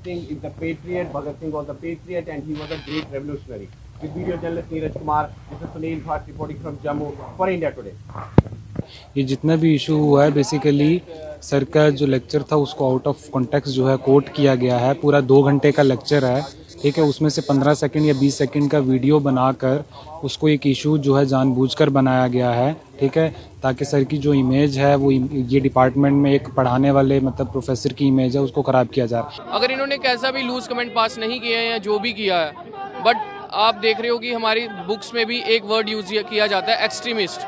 Singh is the patriot, Bhagat Singh was a patriot and he was a great revolutionary. With video journalist Neeraj Kumar, this is Sunil Bhatt reporting from Jammu for India Today. ये जितना भी issue हुआ है basically sir का जो lecture था उसको out of context जो है कोट किया गया है। पूरा 2 घंटे का लेक्चर है, ठीक है। उसमें से 15 सेकंड या 20 सेकंड का वीडियो बनाकर उसको एक इशू जो है जानबूझकर बनाया गया है, ठीक है, ताकि सर की जो इमेज है वो ये डिपार्टमेंट में एक पढ़ाने वाले मतलब प्रोफेसर की इमेज है उसको ख़राब किया जा रहा है। अगर इन्होंने कैसा भी लूज कमेंट पास नहीं किया है या जो भी किया है, बट आप देख रहे हो कि हमारी बुक्स में भी एक वर्ड यूज किया जाता है एक्सट्रीमिस्ट,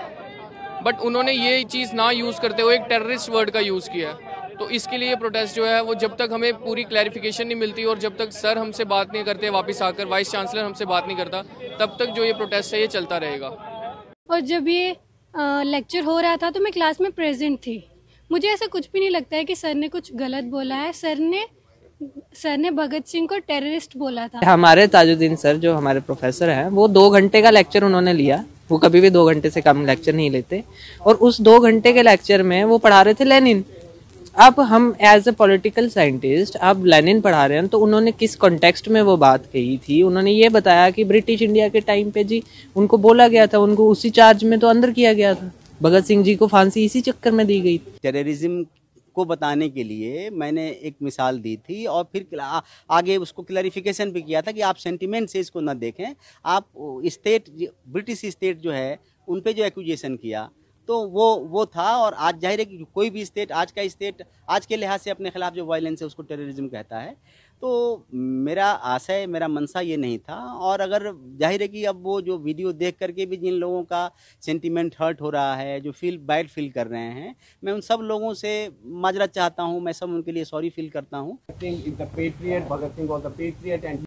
बट उन्होंने ये चीज़ ना यूज़ करते हुए एक टेररिस्ट वर्ड का यूज़ किया है। तो इसके लिए प्रोटेस्ट जो है वो जब तक हमें पूरी क्लैरिफिकेशन नहीं मिलती और जब तक सर हमसे बात नहीं करते वापस आकर, वाइस चांसलर हमसे बात नहीं करता, तब तक जो ये प्रोटेस्ट है ये चलता रहेगा। और जब ये लेक्चर हो रहा था तो मैं क्लास में प्रेजेंट थी। मुझे ऐसा कुछ भी नहीं लगता है कि सर ने कुछ गलत बोला है। सर ने भगत सिंह को टेररिस्ट बोला था। हमारे ताजुद्दीन सर जो हमारे प्रोफेसर हैं वो 2 घंटे का लेक्चर उन्होंने लिया। वो कभी भी 2 घंटे से कम लेक्चर नहीं लेते और उस 2 घंटे के लेक्चर में वो पढ़ा रहे थे लेनिन। अब हम एज ए पॉलिटिकल साइंटिस्ट अब लेनिन पढ़ा रहे हैं तो उन्होंने किस कॉन्टेक्स्ट में वो बात कही थी। उन्होंने ये बताया कि ब्रिटिश इंडिया के टाइम पे जी उनको बोला गया था, उनको उसी चार्ज में तो अंदर किया गया था। भगत सिंह जी को फांसी इसी चक्कर में दी गई थी। टेररिज्म को बताने के लिए मैंने एक मिसाल दी थी और फिर आगे उसको क्लैरिफिकेशन भी किया था कि आप सेंटिमेंट से इसको ना देखें। आप स्टेट, ब्रिटिश स्टेट जो है उन पे जो एक्यूजेशन किया तो वो था। और आज जाहिर है कि कोई भी स्टेट, आज का स्टेट आज के लिहाज से अपने खिलाफ जो वायलेंस है उसको टेररिज्म कहता है। तो मेरा आशय, मेरा मनसा ये नहीं था। और अगर जाहिर है कि अब वो जो वीडियो देख करके भी जिन लोगों का सेंटिमेंट हर्ट हो रहा है, जो बैड फील कर रहे हैं, मैं उन सब लोगों से माजरत चाहता हूँ, मैं सब उनके लिए सॉरी फील करता हूँ। Singh is the patriot, Bhagat Singh was a patriot and